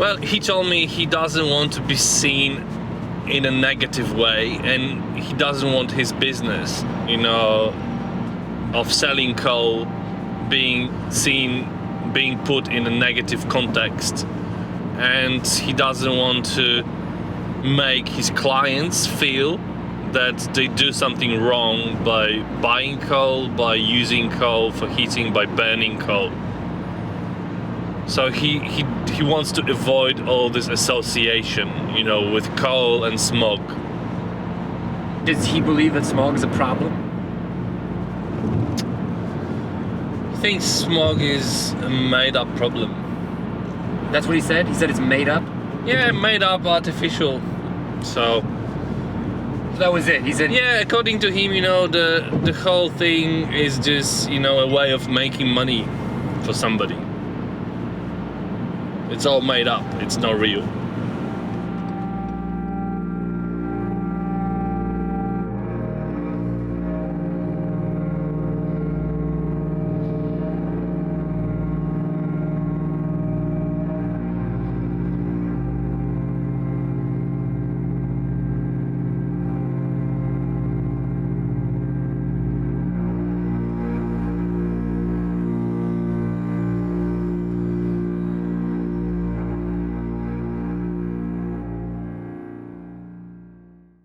Well, he told me he doesn't want to be seen in a negative way, and he doesn't want his business, of selling coal being put in a negative context. And he doesn't want to make his clients feel that they do something wrong by buying coal, by using coal for heating, by burning coal. So he wants to avoid all this association, with coal and smoke. Does he believe that smog is a problem? I think smog is a made-up problem. That's what he said? He said it's made up? Yeah, made up, artificial. So that was it. He said... Yeah, according to him, the whole thing is just, a way of making money for somebody. It's all made up. It's not real.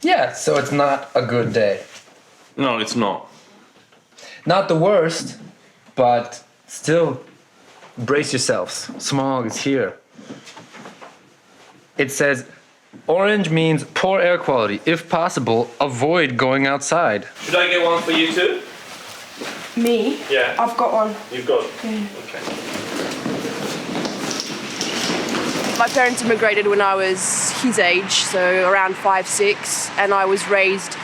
Yeah, so it's not a good day. No, it's not. Not the worst, but still, brace yourselves. Smog is here. It says, orange means poor air quality. If possible, avoid going outside. Should I get one for you too? Me? Yeah. I've got one. You've got it? Yeah. Okay. My parents immigrated when I was his age, so around 5, 6, and I was raised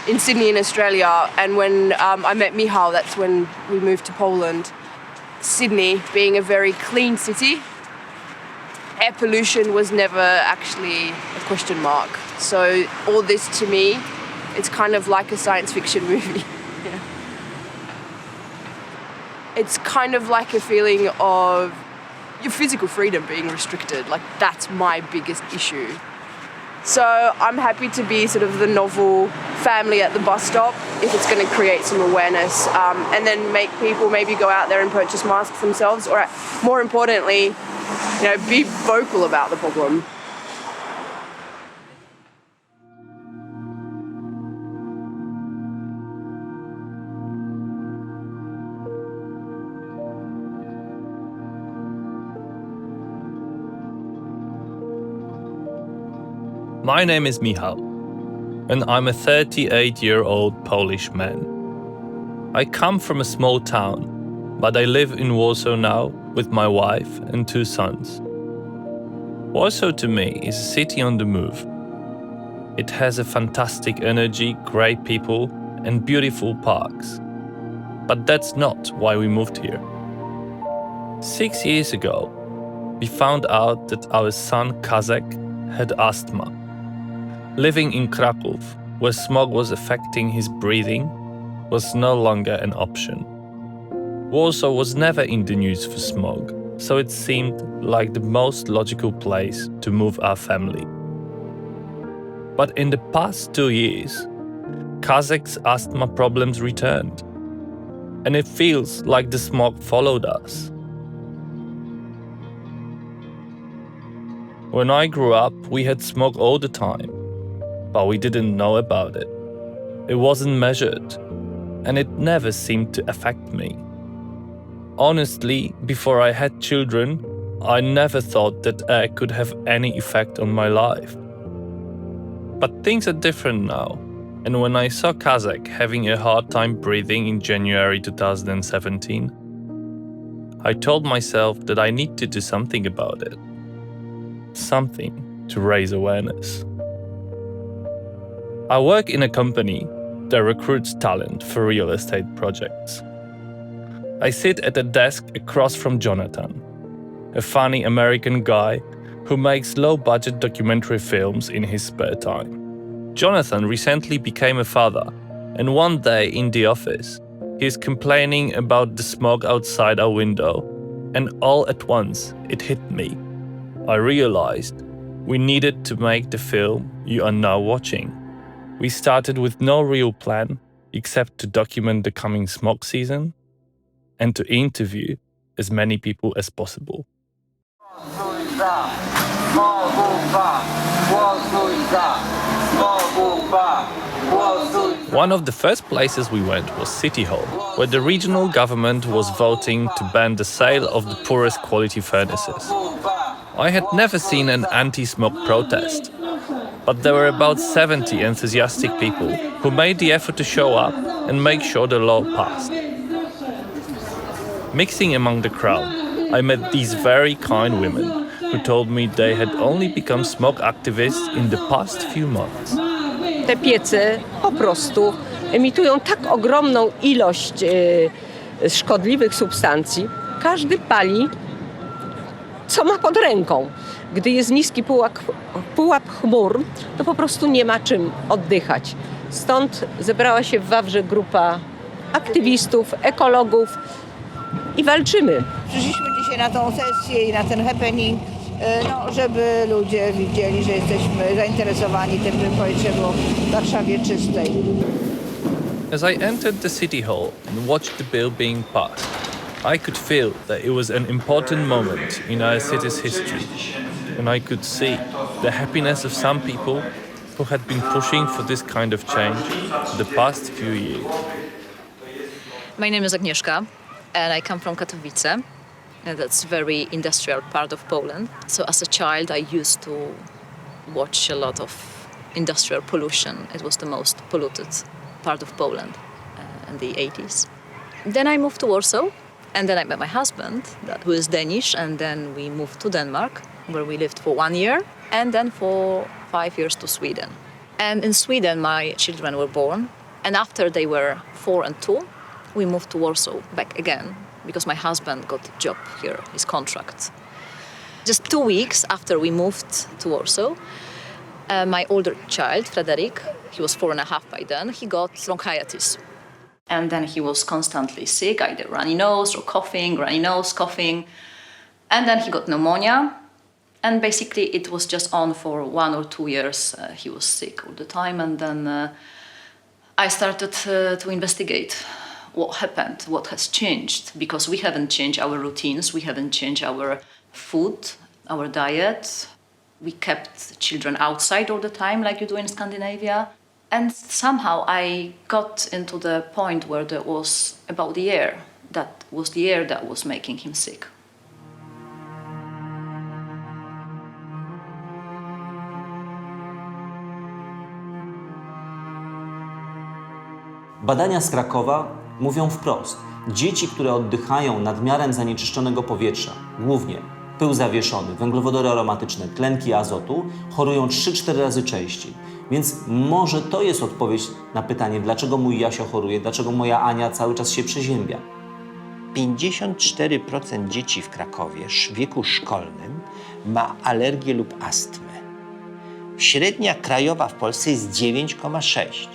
in Sydney in Australia. And when I met Michal, that's when we moved to Poland. Sydney being a very clean city, air pollution was never actually a question mark. So all this to me, it's kind of like a science fiction movie. Yeah. It's kind of like a feeling of your physical freedom being restricted. Like, that's my biggest issue. So I'm happy to be sort of the novel family at the bus stop if it's going to create some awareness, and then make people maybe go out there and purchase masks themselves, or more importantly, be vocal about the problem. My name is Michal, and I'm a 38-year-old Polish man. I come from a small town, but I live in Warsaw now with my wife and 2 sons. Warsaw to me is a city on the move. It has a fantastic energy, great people, and beautiful parks. But that's not why we moved here. 6 years ago, we found out that our son Kazek had asthma. Living in Kraków, where smog was affecting his breathing, was no longer an option. Warsaw was never in the news for smog, so it seemed like the most logical place to move our family. But in the past 2 years, Kazek's asthma problems returned, and it feels like the smog followed us. When I grew up, we had smog all the time, but we didn't know about it. It wasn't measured, and it never seemed to affect me. Honestly, before I had children, I never thought that air could have any effect on my life. But things are different now, and when I saw Kazek having a hard time breathing in January 2017, I told myself that I need to do something about it. Something to raise awareness. I work in a company that recruits talent for real estate projects. I sit at a desk across from Jonathan, a funny American guy who makes low-budget documentary films in his spare time. Jonathan recently became a father, and one day in the office, he's complaining about the smog outside our window, and all at once it hit me. I realized we needed to make the film you are now watching. We started with no real plan except to document the coming smog season and to interview as many people as possible. One of the first places we went was City Hall, where the regional government was voting to ban the sale of the poorest quality furnaces. I had never seen an anti-smog protest, but there were about 70 enthusiastic people who made the effort to show up and make sure the law passed. Mixing among the crowd, I met these very kind women who told me they had only become smog activists in the past few months. Te piece po prostu emitują tak ogromną ilość szkodliwych substancji. Każdy pali, co ma pod ręką. Gdy jest niski pułap chmur, to po prostu nie ma czym oddychać. Stąd zebrała się w Wawrze grupa aktywistów, ekologów i walczymy. Przyszliśmy dzisiaj na tą sesję i na ten happening, żeby ludzie widzieli, że jesteśmy zainteresowani tym, by powietrze było w Warszawie czystej. As I entered the City Hall and watched the bill being passed, I could feel that it was an important moment in our city's history, and I could see the happiness of some people who had been pushing for this kind of change for the past few years. My name is Agnieszka, and I come from Katowice. And that's a very industrial part of Poland. So as a child, I used to watch a lot of industrial pollution. It was the most polluted part of Poland in the 80s. Then I moved to Warsaw, and then I met my husband, who is Danish, and then we moved to Denmark, where we lived for 1 year, and then for 5 years to Sweden. And in Sweden, my children were born, and after they were 4 and 2, we moved to Warsaw back again, because my husband got a job here, his contract. Just 2 weeks after we moved to Warsaw, my older child, Frederick, he was 4.5 by then, he got bronchitis. And then he was constantly sick, either runny nose or coughing, runny nose, coughing. And then he got pneumonia. And basically it was just on for 1 or 2 years. He was sick all the time. And then I started to investigate what happened, what has changed, because we haven't changed our routines, we haven't changed our food, our diet. We kept children outside all the time like you do in Scandinavia. And somehow I got into the point where there was about the air. That was the air that was making him sick. Badania z Krakowa mówią wprost. Dzieci, które oddychają nadmiarem zanieczyszczonego powietrza, głównie pył zawieszony, węglowodory aromatyczne, tlenki azotu, chorują 3-4 razy częściej. Więc może to jest odpowiedź na pytanie, dlaczego mój Jasio choruje, dlaczego moja Ania cały czas się przeziębia. 54% dzieci w Krakowie w wieku szkolnym ma alergię lub astmę. Średnia krajowa w Polsce jest 9,6.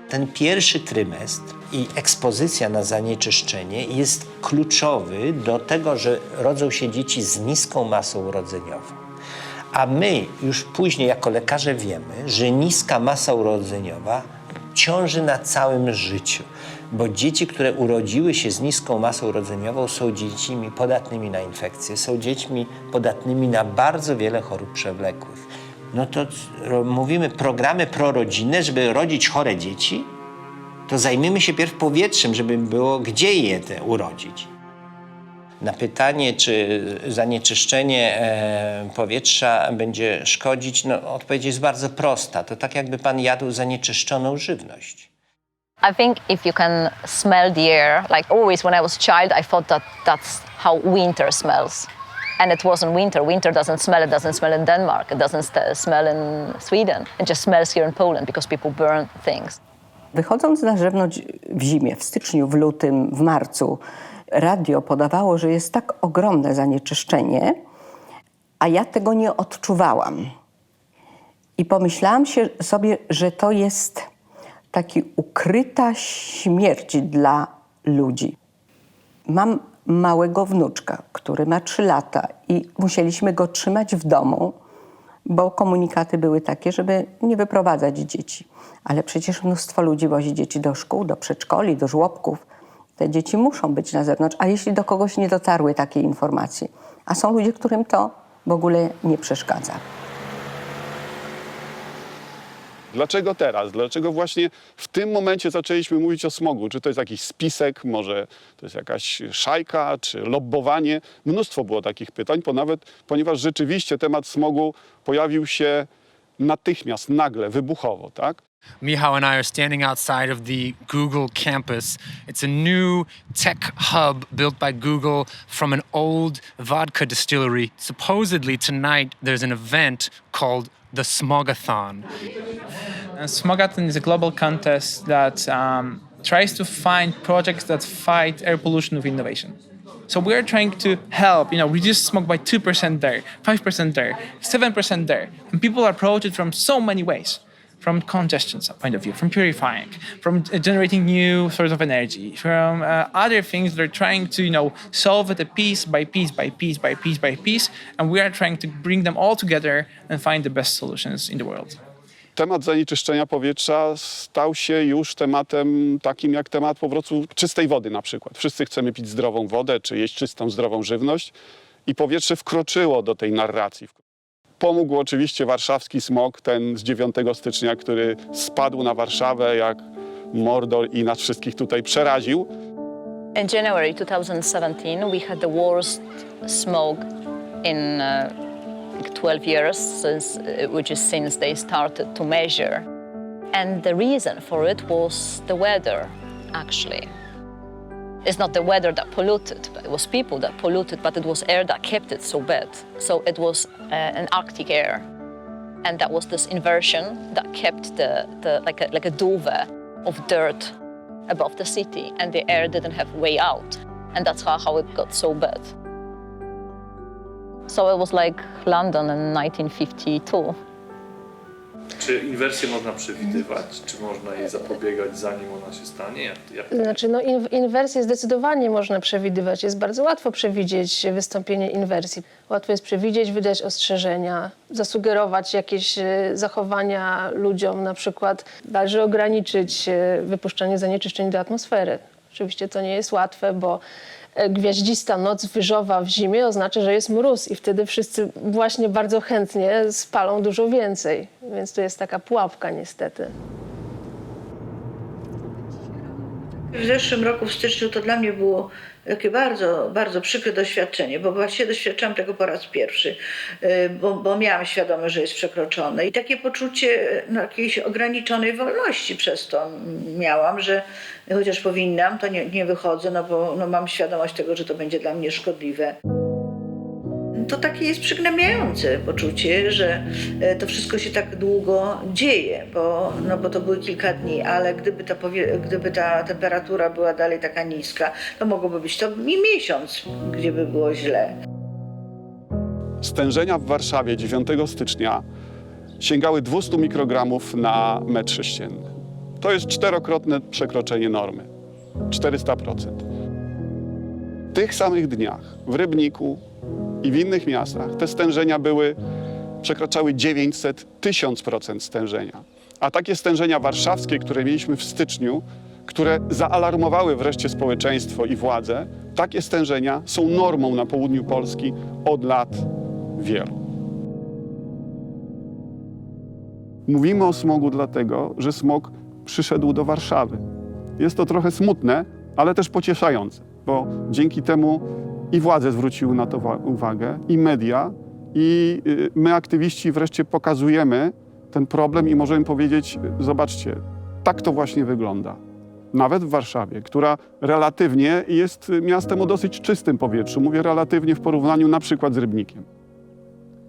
Ten pierwszy trymestr i ekspozycja na zanieczyszczenie jest kluczowy do tego, że rodzą się dzieci z niską masą urodzeniową. A my już później jako lekarze wiemy, że niska masa urodzeniowa ciąży na całym życiu, bo dzieci, które urodziły się z niską masą urodzeniową, są dziećmi podatnymi na infekcje, są dziećmi podatnymi na bardzo wiele chorób przewlekłych. No to mówimy programy prorodzinne, żeby rodzić chore dzieci, to zajmijmy się pierw powietrzem, żeby było gdzie je urodzić. Na pytanie, czy zanieczyszczenie powietrza będzie szkodzić, odpowiedź jest bardzo prosta. To tak jakby pan jadł zanieczyszczoną żywność. I think if you can smell the air, like always when I was a child, I thought that that's how winter smells. And it wasn't winter. Winter doesn't smell. It doesn't smell in Denmark. It doesn't smell in Sweden. It just smells here in Poland because people burn things. Wychodząc na zewnątrz w zimie, w styczniu, w lutym, w marcu, radio podawało, że jest tak ogromne zanieczyszczenie, a ja tego nie odczuwałam. I pomyślałam sobie, że to jest taka ukryta śmierć dla ludzi. Mam małego wnuczka, który ma 3 lata i musieliśmy go trzymać w domu, bo komunikaty były takie, żeby nie wyprowadzać dzieci. Ale przecież mnóstwo ludzi wozi dzieci do szkół, do przedszkoli, do żłobków. Te dzieci muszą być na zewnątrz, a jeśli do kogoś nie dotarły takie informacje? A są ludzie, którym to w ogóle nie przeszkadza. Dlaczego teraz? Dlaczego właśnie w tym momencie zaczęliśmy mówić o smogu? Czy to jest jakiś spisek, może to jest jakaś szajka, czy lobbowanie? Mnóstwo było takich pytań, ponieważ rzeczywiście temat smogu pojawił się natychmiast, nagle, wybuchowo, tak? Michał and I are standing outside of the Google campus. It's a new tech hub built by Google from an old vodka distillery. Supposedly tonight there's an event called the Smogathon. Smogathon is a global contest that tries to find projects that fight air pollution with innovation. So we're trying to help, reduce smog by 2% there, 5% there, 7% there. And people approach it from so many ways. From congestion point of view, from purifying, from generating new source of energy, from other things that are trying to, solve it a piece by piece by piece by piece by piece, and we are trying to bring them all together and find the best solutions in the world. Temat zanieczyszczenia powietrza stał się już tematem takim jak temat powrotu czystej wody na przykład. Wszyscy chcemy pić zdrową wodę, czy jeść czystą, zdrową żywność i powietrze wkroczyło do tej narracji. Pomógł oczywiście warszawski smog, ten z 9 stycznia, który spadł na Warszawę jak mordor i nas wszystkich tutaj przeraził. In January 2017, we had the worst smog in 12 years, since they started to measure. And the reason for it was the weather, actually. It's not the weather that polluted, but it was people that polluted, but it was air that kept it so bad. So it was an Arctic air. And that was this inversion that kept like a duvet of dirt above the city, and the air didn't have way out. And that's how it got so bad. So it was like London in 1952. Czy inwersję można przewidywać? Czy można jej zapobiegać, zanim ona się stanie? Znaczy, inwersję zdecydowanie można przewidywać. Jest bardzo łatwo przewidzieć wystąpienie inwersji. Łatwo jest przewidzieć, wydać ostrzeżenia, zasugerować jakieś zachowania ludziom. Na przykład należy ograniczyć wypuszczanie zanieczyszczeń do atmosfery. Oczywiście to nie jest łatwe, bo gwiaździsta noc wyżowa w zimie oznacza, że jest mróz i wtedy wszyscy właśnie bardzo chętnie spalą dużo więcej. Więc to jest taka pułapka niestety. W zeszłym roku w styczniu to dla mnie było takie bardzo, bardzo przykre doświadczenie, bo właściwie doświadczałam tego po raz pierwszy, bo miałam świadomość, że jest przekroczone i takie poczucie jakiejś ograniczonej wolności przez to miałam, że chociaż powinnam, to nie wychodzę, bo mam świadomość tego, że to będzie dla mnie szkodliwe. To takie jest przygnębiające poczucie, że to wszystko się tak długo dzieje, bo to były kilka dni, ale gdyby ta temperatura była dalej taka niska, to mogłoby być to i miesiąc, gdzie by było źle. Stężenia w Warszawie 9 stycznia sięgały 200 mikrogramów na metr sześcienny. To jest 4-krotne przekroczenie normy. 400%. W tych samych dniach w Rybniku i w innych miastach te stężenia przekraczały 900-1000% stężenia. A takie stężenia warszawskie, które mieliśmy w styczniu, które zaalarmowały wreszcie społeczeństwo i władze, takie stężenia są normą na południu Polski od lat wielu. Mówimy o smogu dlatego, że smog przyszedł do Warszawy. Jest to trochę smutne, ale też pocieszające, bo dzięki temu i władze zwróciły na to uwagę, i media, i my, aktywiści, wreszcie pokazujemy ten problem i możemy powiedzieć, zobaczcie, tak to właśnie wygląda. Nawet w Warszawie, która relatywnie jest miastem o dosyć czystym powietrzu. Mówię relatywnie w porównaniu na przykład z Rybnikiem.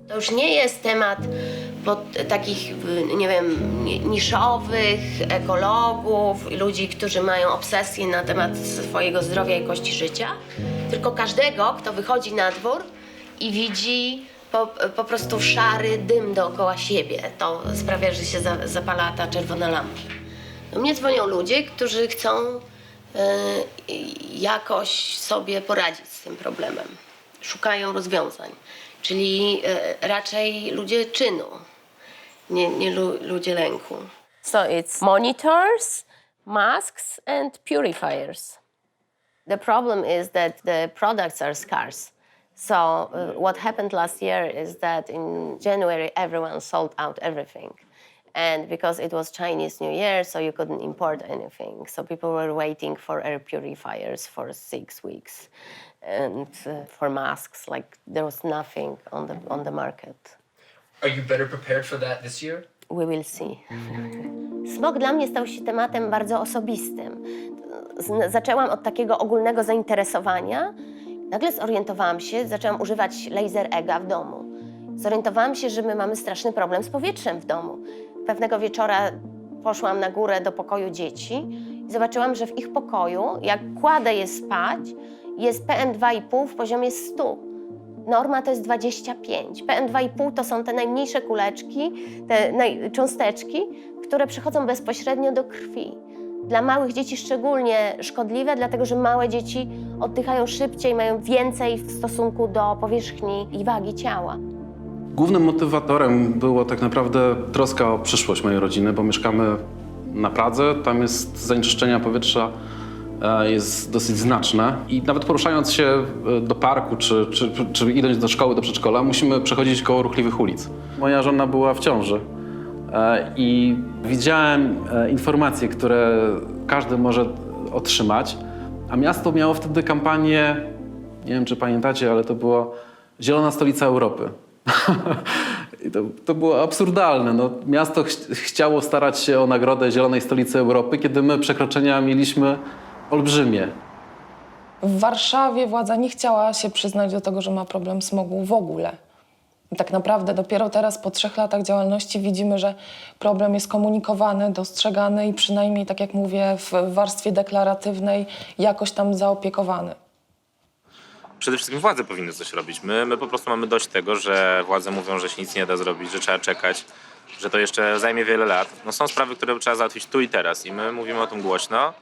To już nie jest temat takich, niszowych ekologów, ludzi, którzy mają obsesję na temat swojego zdrowia i jakości życia, tylko każdego, kto wychodzi na dwór i widzi po prostu szary dym dookoła siebie. To sprawia, że się zapala ta czerwona lampka. Do mnie dzwonią ludzie, którzy chcą jakoś sobie poradzić z tym problemem. Szukają rozwiązań, czyli raczej ludzie czynu, nie ludzie lęku. So it's monitors, masks and purifiers. The problem is that the products are scarce. So what happened last year is that in January everyone sold out everything. And because it was Chinese New Year, so you couldn't import anything. So people were waiting for air purifiers for 6 weeks. And for masks, like there was nothing on the market. Are you better prepared for that this year? We will see. Smog dla mnie stał się tematem bardzo osobistym. Zaczęłam od takiego ogólnego zainteresowania. Nagle zorientowałam się, zaczęłam używać laser EGA w domu. Zorientowałam się, że my mamy straszny problem z powietrzem w domu. Pewnego wieczora poszłam na górę do pokoju dzieci i zobaczyłam, że w ich pokoju, jak kładę je spać, jest PM2,5 w poziomie 100. Norma to jest 25. PM2,5 to są te najmniejsze kuleczki, te cząsteczki, które przychodzą bezpośrednio do krwi. Dla małych dzieci szczególnie szkodliwe, dlatego że małe dzieci oddychają szybciej, mają więcej w stosunku do powierzchni i wagi ciała. Głównym motywatorem było tak naprawdę troska o przyszłość mojej rodziny, bo mieszkamy na Pradze, tam jest zanieczyszczenia powietrza jest dosyć znaczne i nawet poruszając się do parku czy idąc do szkoły, do przedszkola, musimy przechodzić koło ruchliwych ulic. Moja żona była w ciąży i widziałem informacje, które każdy może otrzymać, a miasto miało wtedy kampanię, nie wiem czy pamiętacie, ale to była Zielona Stolica Europy. I to było absurdalne. No, miasto chciało starać się o nagrodę Zielonej Stolicy Europy, kiedy my przekroczenia mieliśmy olbrzymie. W Warszawie władza nie chciała się przyznać do tego, że ma problem smogu w ogóle. I tak naprawdę dopiero teraz po 3 latach działalności widzimy, że problem jest komunikowany, dostrzegany i przynajmniej, tak jak mówię, w warstwie deklaratywnej jakoś tam zaopiekowany. Przede wszystkim władze powinny coś robić. My po prostu mamy dość tego, że władze mówią, że się nic nie da zrobić, że trzeba czekać, że to jeszcze zajmie wiele lat. No są sprawy, które trzeba załatwić tu i teraz i my mówimy o tym głośno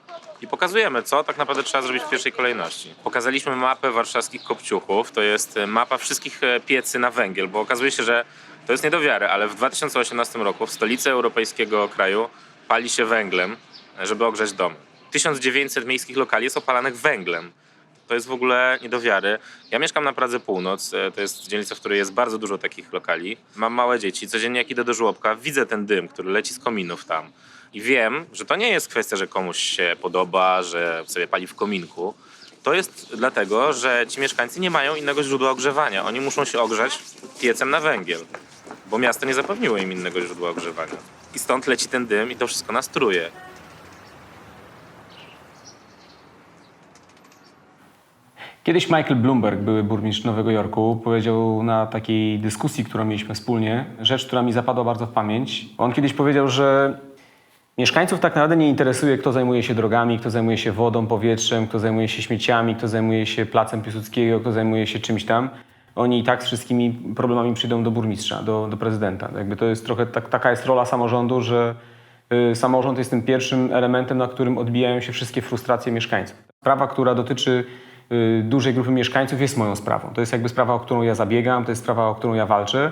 i pokazujemy, co tak naprawdę trzeba zrobić w pierwszej kolejności. Pokazaliśmy mapę warszawskich kopciuchów, to jest mapa wszystkich piecy na węgiel, bo okazuje się, że to jest nie do wiary, ale w 2018 roku w stolicy europejskiego kraju pali się węglem, żeby ogrzać dom. 1900 miejskich lokali jest opalanych węglem. To jest w ogóle nie do wiary. Ja mieszkam na Pradze Północ, to jest dzielnica, w której jest bardzo dużo takich lokali. Mam małe dzieci, codziennie jak idę do żłobka, widzę ten dym, który leci z kominów tam. I wiem, że to nie jest kwestia, że komuś się podoba, że sobie pali w kominku. To jest dlatego, że ci mieszkańcy nie mają innego źródła ogrzewania. Oni muszą się ogrzać piecem na węgiel, bo miasto nie zapewniło im innego źródła ogrzewania. I stąd leci ten dym i to wszystko nas truje. Kiedyś Michael Bloomberg, były burmistrz Nowego Jorku, powiedział na takiej dyskusji, którą mieliśmy wspólnie, rzecz, która mi zapadła bardzo w pamięć. On kiedyś powiedział, że mieszkańców tak naprawdę nie interesuje, kto zajmuje się drogami, kto zajmuje się wodą, powietrzem, kto zajmuje się śmieciami, kto zajmuje się placem Piłsudskiego, kto zajmuje się czymś tam. Oni i tak z wszystkimi problemami przyjdą do burmistrza, do prezydenta. Jakby to jest trochę taka jest rola samorządu, że samorząd jest tym pierwszym elementem, na którym odbijają się wszystkie frustracje mieszkańców. Sprawa, która dotyczy dużej grupy mieszkańców, jest moją sprawą. To jest jakby sprawa, o którą ja zabiegam, to jest sprawa, o którą ja walczę.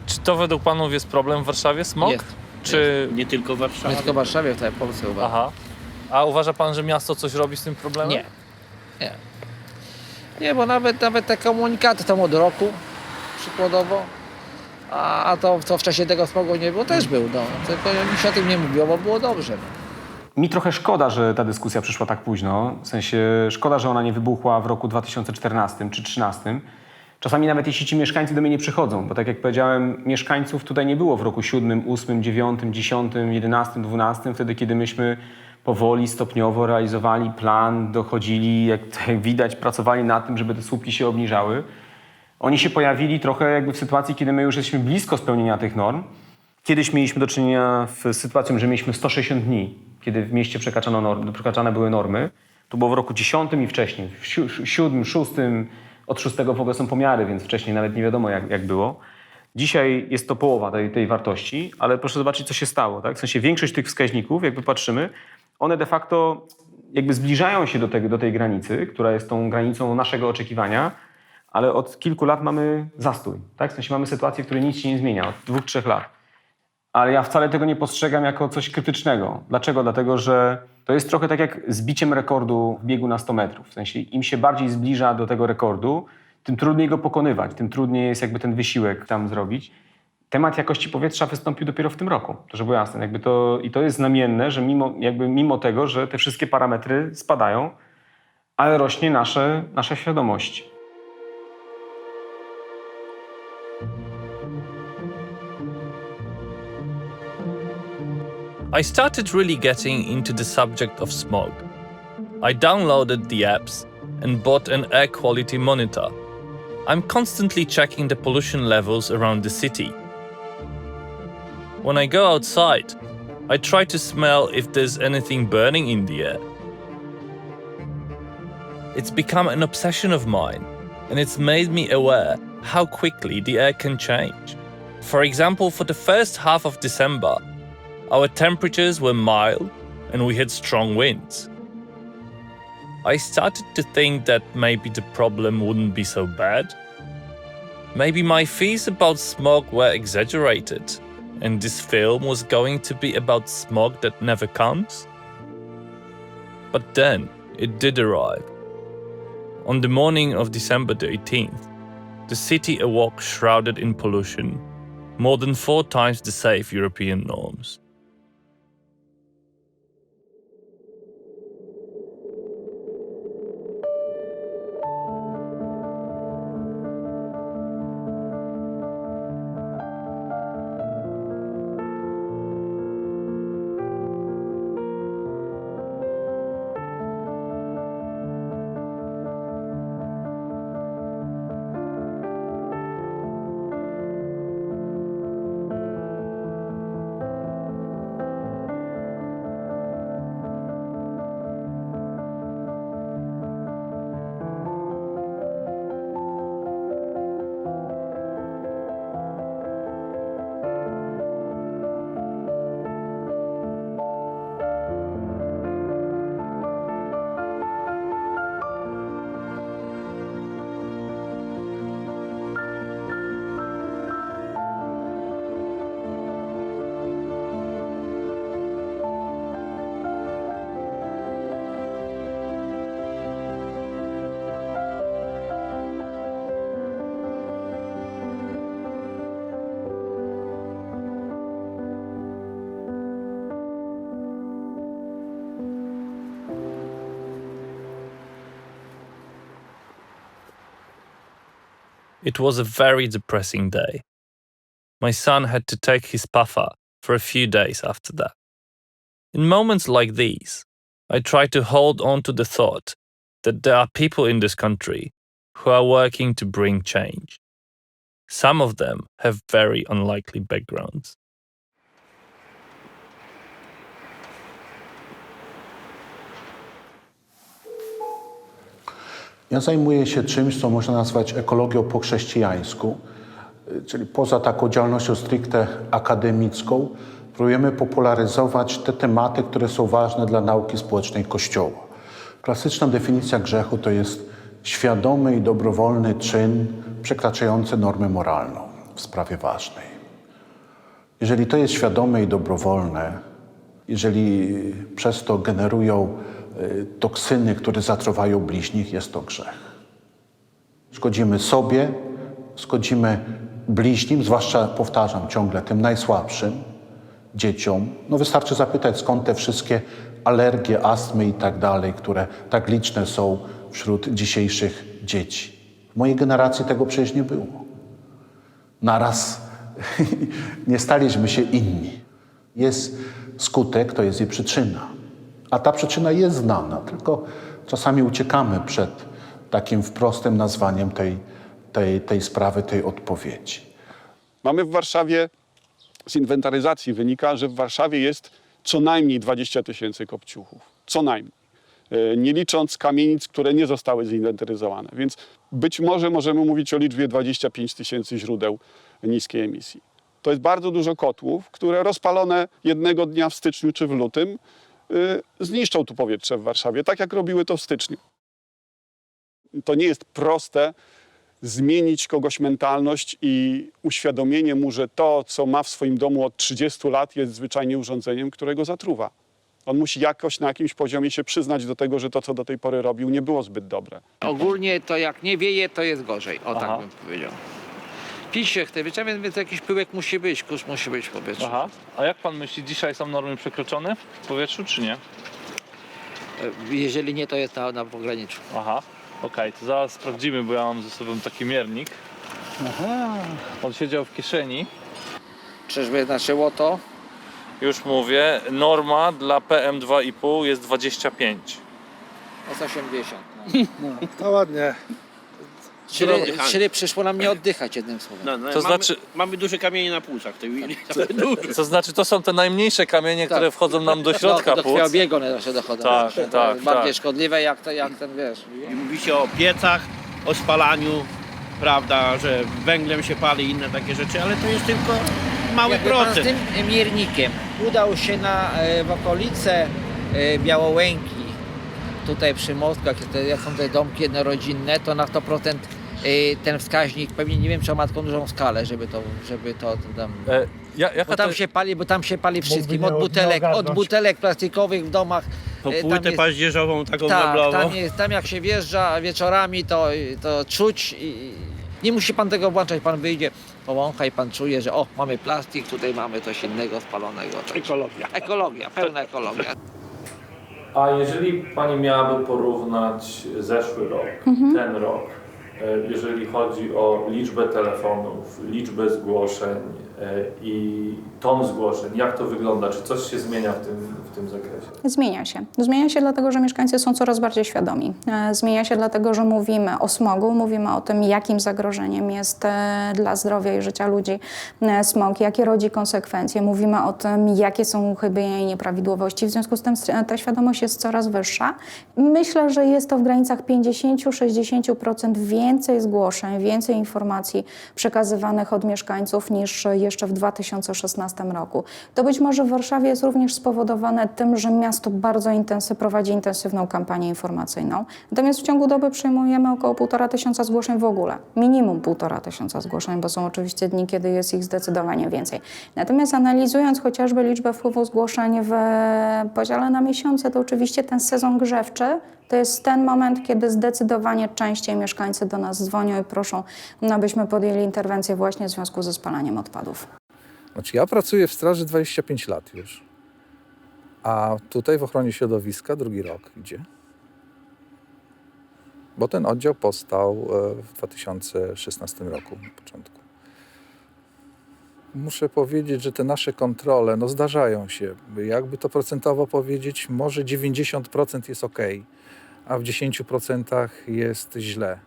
Czy to według panów jest problem w Warszawie, smog? Jest. Czy... Nie tylko w Warszawie. Nie tylko w Warszawie, w całej Polsce uważam. Aha. A uważa pan, że miasto coś robi z tym problemem? Nie. Nie. Nie, bo nawet te komunikaty tam od roku, przykładowo, a to w czasie tego smogu nie było, też był, no. Tylko nikt się o tym nie mówiło, bo było dobrze. Mi trochę szkoda, że ta dyskusja przyszła tak późno. W sensie szkoda, że ona nie wybuchła w roku 2014 czy 2013. Czasami nawet jeśli ci mieszkańcy do mnie nie przychodzą, bo tak jak powiedziałem, mieszkańców tutaj nie było w roku 7, 8, 9, 10, 11, 12, wtedy kiedy myśmy powoli, stopniowo realizowali plan, dochodzili, jak widać, pracowali nad tym, żeby te słupki się obniżały. Oni się pojawili trochę jakby w sytuacji, kiedy my już jesteśmy blisko spełnienia tych norm. Kiedyś mieliśmy do czynienia z sytuacją, że mieliśmy 160 dni, kiedy w mieście przekraczane były normy. To było w roku 10 i wcześniej. W 7, 6, od 6 w ogóle są pomiary, więc wcześniej nawet nie wiadomo jak było. Dzisiaj jest to połowa tej wartości, ale proszę zobaczyć, co się stało. Tak? W sensie większość tych wskaźników, jak patrzymy, one de facto jakby zbliżają się do tej granicy, która jest tą granicą naszego oczekiwania, ale od kilku lat mamy zastój. Tak? W sensie mamy sytuację, w której nic się nie zmienia od 2-3 lat. Ale ja wcale tego nie postrzegam jako coś krytycznego. Dlaczego? Dlatego, że to jest trochę tak jak z biciem rekordu w biegu na 100 metrów. W sensie im się bardziej zbliża do tego rekordu, tym trudniej go pokonywać, tym trudniej jest jakby ten wysiłek tam zrobić. Temat jakości powietrza wystąpił dopiero w tym roku, to żeby było jasne. Jakby to jest znamienne, że mimo tego, że te wszystkie parametry spadają, ale rośnie nasza świadomość. I started really getting into the subject of smog. I downloaded the apps and bought an air quality monitor. I'm constantly checking the pollution levels around the city. When I go outside, I try to smell if there's anything burning in the air. It's become an obsession of mine, and it's made me aware how quickly the air can change. For example, for the first half of December, our temperatures were mild and we had strong winds. I started to think that maybe the problem wouldn't be so bad. Maybe my fears about smog were exaggerated, and this film was going to be about smog that never comes. But then it did arrive. On the morning of December the 18th, the city awoke shrouded in pollution, more than 4 times the safe European norms. It was a very depressing day. My son had to take his puffer for a few days after that. In moments like these, I try to hold on to the thought that there are people in this country who are working to bring change. Some of them have very unlikely backgrounds. Ja zajmuję się czymś, co można nazwać ekologią po chrześcijańsku, czyli poza taką działalnością stricte akademicką, próbujemy popularyzować te tematy, które są ważne dla nauki społecznej Kościoła. Klasyczna definicja grzechu to jest świadomy i dobrowolny czyn przekraczający normę moralną w sprawie ważnej. Jeżeli to jest świadome i dobrowolne, jeżeli przez to generują toksyny, które zatruwają bliźnich, jest to grzech. Szkodzimy sobie, szkodzimy bliźnim, zwłaszcza, powtarzam ciągle, tym najsłabszym, dzieciom. No wystarczy zapytać, skąd te wszystkie alergie, astmy i tak dalej, które tak liczne są wśród dzisiejszych dzieci. W mojej generacji tego przecież nie było. Naraz nie staliśmy się inni. Jest skutek, to jest jej przyczyna. A ta przyczyna jest znana, tylko czasami uciekamy przed takim wprostym nazwaniem tej sprawy, tej odpowiedzi. Mamy w Warszawie, z inwentaryzacji wynika, że w Warszawie jest co najmniej 20 000 kopciuchów. Co najmniej. Nie licząc kamienic, które nie zostały zinwentaryzowane. Więc być może możemy mówić o liczbie 25 000 źródeł niskiej emisji. To jest bardzo dużo kotłów, które rozpalone jednego dnia w styczniu czy w lutym zniszczą tu powietrze w Warszawie, tak jak robiły to w styczniu. To nie jest proste zmienić kogoś mentalność i uświadomienie mu, że to, co ma w swoim domu od 30 lat, jest zwyczajnie urządzeniem, które go zatruwa. On musi jakoś na jakimś poziomie się przyznać do tego, że to, co do tej pory robił, nie było zbyt dobre. Ogólnie to jak nie wieje, to jest gorzej. O, tak bym powiedział. Pić się chce, więc jakiś pyłek musi być, kurz musi być w powietrzu. Aha. A jak pan myśli, dzisiaj są normy przekroczone w powietrzu, czy nie? Jeżeli nie, to jest na pograniczu. Aha. Okej, to zaraz sprawdzimy, bo ja mam ze sobą taki miernik. Aha. On siedział w kieszeni. Czyżby znaczyło to? Już mówię, norma dla PM2,5 jest 25. Jest 80. No, to ładnie. Czyli przyszło nam nie oddychać, jednym słowem. To znaczy... Mamy duże kamienie na płucach. To znaczy, to są te najmniejsze kamienie, które wchodzą nam do środka do płuc. krwiobiegu one zawsze dochodzą. Tak. Bardziej szkodliwe jak ten, wiesz. I mówi się o piecach, o spalaniu, prawda, że węglem się pali i inne takie rzeczy, ale to jest tylko mały procent. Z tym miernikiem udał się w okolice Białołęki, tutaj przy Mostkach, jak są te domki jednorodzinne, to na 100% ten wskaźnik, pewnie nie wiem, czy ma taką dużą skalę, żeby to tam... Bo tam się pali wszystkim, od butelek plastikowych w domach. Po płytę paździerzową, taką meblową. Tam jak się wjeżdża wieczorami, to czuć i nie musi pan tego włączać, pan wyjdzie, powącha i pan czuje, że mamy plastik, tutaj mamy coś innego spalonego. Ekologia, pełna ekologia. A jeżeli pani miałaby porównać zeszły rok, ten rok, jeżeli chodzi o liczbę telefonów, liczbę zgłoszeń i ton zgłoszeń, jak to wygląda? Czy coś się zmienia w tym zakresie? Zmienia się. Zmienia się dlatego, że mieszkańcy są coraz bardziej świadomi. Zmienia się dlatego, że mówimy o smogu, mówimy o tym, jakim zagrożeniem jest dla zdrowia i życia ludzi smog, jakie rodzi konsekwencje. Mówimy o tym, jakie są uchybienia i nieprawidłowości. W związku z tym ta świadomość jest coraz wyższa. Myślę, że jest to w granicach 50-60% więcej zgłoszeń, więcej informacji przekazywanych od mieszkańców niż jeszcze w 2016 roku. To być może w Warszawie jest również spowodowane tym, że miasto bardzo prowadzi intensywną kampanię informacyjną. Natomiast w ciągu doby przyjmujemy około 1500 zgłoszeń w ogóle. Minimum 1500 zgłoszeń, bo są oczywiście dni, kiedy jest ich zdecydowanie więcej. Natomiast analizując chociażby liczbę wpływu zgłoszeń w podziale na miesiące, to oczywiście ten sezon grzewczy to jest ten moment, kiedy zdecydowanie częściej mieszkańcy do nas dzwonią i proszą, abyśmy podjęli interwencję właśnie w związku ze spalaniem odpadów. Znaczy ja pracuję w straży 25 lat już, a tutaj w ochronie środowiska drugi rok idzie. Bo ten oddział powstał w 2016 roku, na początku. Muszę powiedzieć, że te nasze kontrole zdarzają się. Jakby to procentowo powiedzieć, może 90% jest ok, a w 10% jest źle.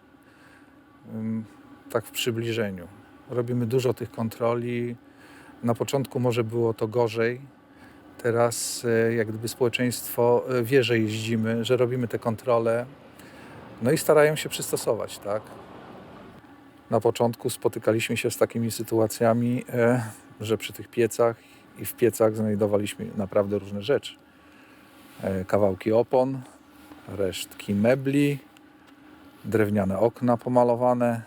Tak w przybliżeniu. Robimy dużo tych kontroli. Na początku może było to gorzej. Teraz jak gdyby społeczeństwo wie, że jeździmy, że robimy te kontrole. I starają się przystosować, tak? Na początku spotykaliśmy się z takimi sytuacjami, że przy tych piecach i w piecach znajdowaliśmy naprawdę różne rzeczy. Kawałki opon, resztki mebli, drewniane okna pomalowane,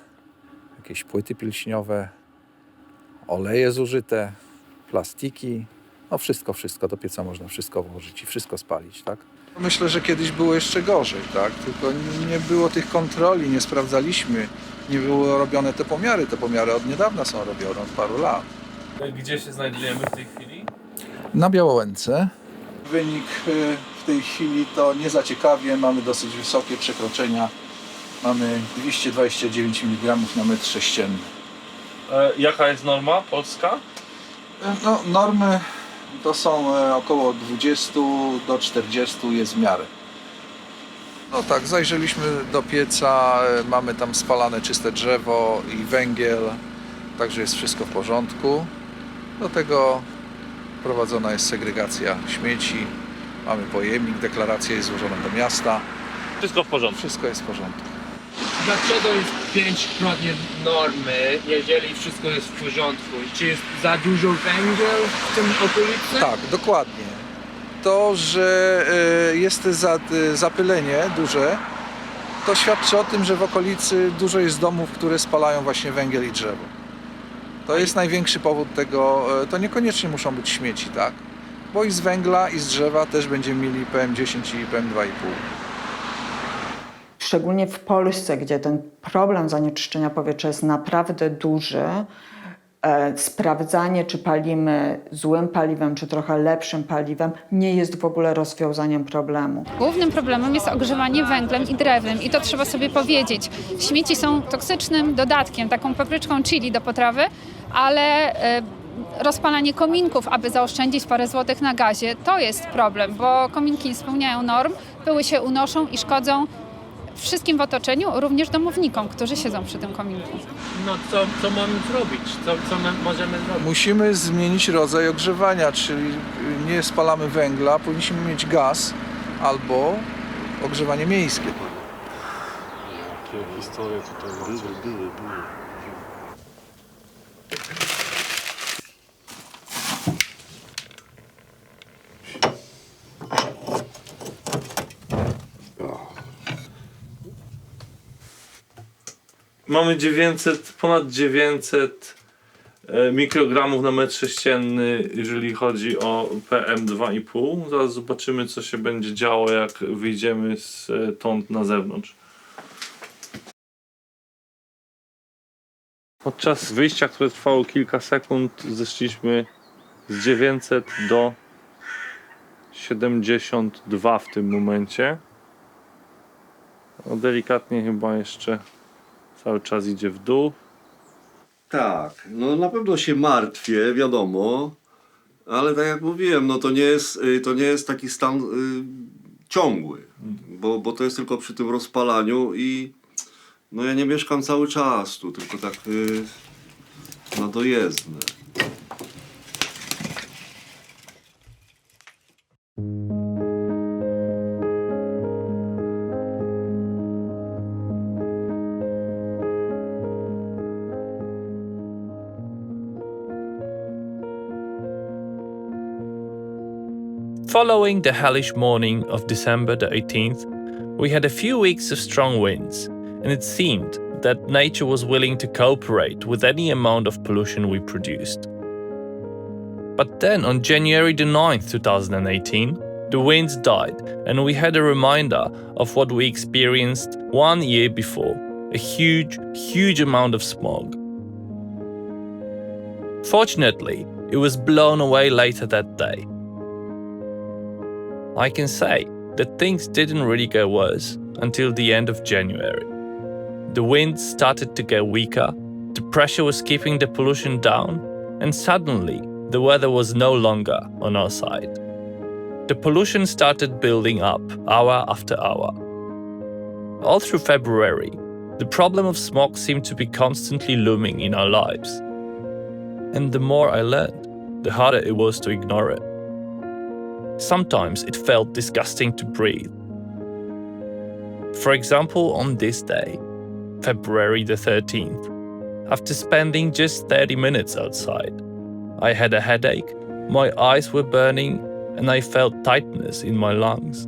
jakieś płyty pilśniowe, oleje zużyte, plastiki. Wszystko do pieca można wszystko włożyć i wszystko spalić, tak? Myślę, że kiedyś było jeszcze gorzej, tak? Tylko nie było tych kontroli, nie sprawdzaliśmy, nie były robione te pomiary. Te pomiary od niedawna są robione, od paru lat. Gdzie się znajdujemy w tej chwili? Na Białołęce. Wynik w tej chwili to nie za ciekawie, mamy dosyć wysokie przekroczenia. Mamy 229 mg na metr sześcienny. Jaka jest norma polska? Normy to są około 20 do 40 jest w miarę. Tak, zajrzeliśmy do pieca, mamy tam spalane czyste drzewo i węgiel, także jest wszystko w porządku. Do tego prowadzona jest segregacja śmieci, mamy pojemnik, deklaracja jest złożona do miasta. Wszystko w porządku? Wszystko jest w porządku. Dlaczego jest 5-krotnie normy, jeżeli wszystko jest w porządku? Czy jest za dużo węgiel w tym okolicy? Tak, dokładnie. To, że jest zapylenie duże, to świadczy o tym, że w okolicy dużo jest domów, które spalają właśnie węgiel i drzewo. To jest największy powód tego. To niekoniecznie muszą być śmieci, tak? Bo i z węgla, i z drzewa też będziemy mieli PM10 i PM2,5. Szczególnie w Polsce, gdzie ten problem zanieczyszczenia powietrza jest naprawdę duży, sprawdzanie, czy palimy złym paliwem, czy trochę lepszym paliwem, nie jest w ogóle rozwiązaniem problemu. Głównym problemem jest ogrzewanie węglem i drewnem i to trzeba sobie powiedzieć. Śmieci są toksycznym dodatkiem, taką papryczką chili do potrawy, ale rozpalanie kominków, aby zaoszczędzić parę złotych na gazie, to jest problem, bo kominki nie spełniają norm, pyły się unoszą i szkodzą wszystkim w otoczeniu, również domownikom, którzy siedzą przy tym kominku. No co mamy zrobić? Co my możemy zrobić? Musimy zmienić rodzaj ogrzewania, czyli nie spalamy węgla, powinniśmy mieć gaz albo ogrzewanie miejskie. Jakie historie tutaj były. Mamy ponad 900 mikrogramów na metr sześcienny, jeżeli chodzi o PM2,5. Zaraz zobaczymy, co się będzie działo, jak wyjdziemy stąd na zewnątrz. Podczas wyjścia, które trwało kilka sekund, zeszliśmy z 900 do 72 w tym momencie. No, delikatnie chyba jeszcze cały czas idzie w dół. Tak, no na pewno się martwię, wiadomo, ale tak jak mówiłem, no to nie jest taki stan ciągły, bo to jest tylko przy tym rozpalaniu i no ja nie mieszkam cały czas tu, tylko tak na dojezdne. Following the hellish morning of December the 18th, we had a few weeks of strong winds, and it seemed that nature was willing to cooperate with any amount of pollution we produced. But then on January the 9th, 2018, the winds died, and we had a reminder of what we experienced 1 year before, a huge amount of smog. Fortunately, it was blown away later that day. I can say that things didn't really go worse until the end of January. The winds started to get weaker, the pressure was keeping the pollution down, and suddenly the weather was no longer on our side. The pollution started building up hour after hour. All through February, the problem of smog seemed to be constantly looming in our lives. And the more I learned, the harder it was to ignore it. Sometimes it felt disgusting to breathe. For example, on this day, February the 13th, after spending just 30 minutes outside, I had a headache, my eyes were burning, and I felt tightness in my lungs.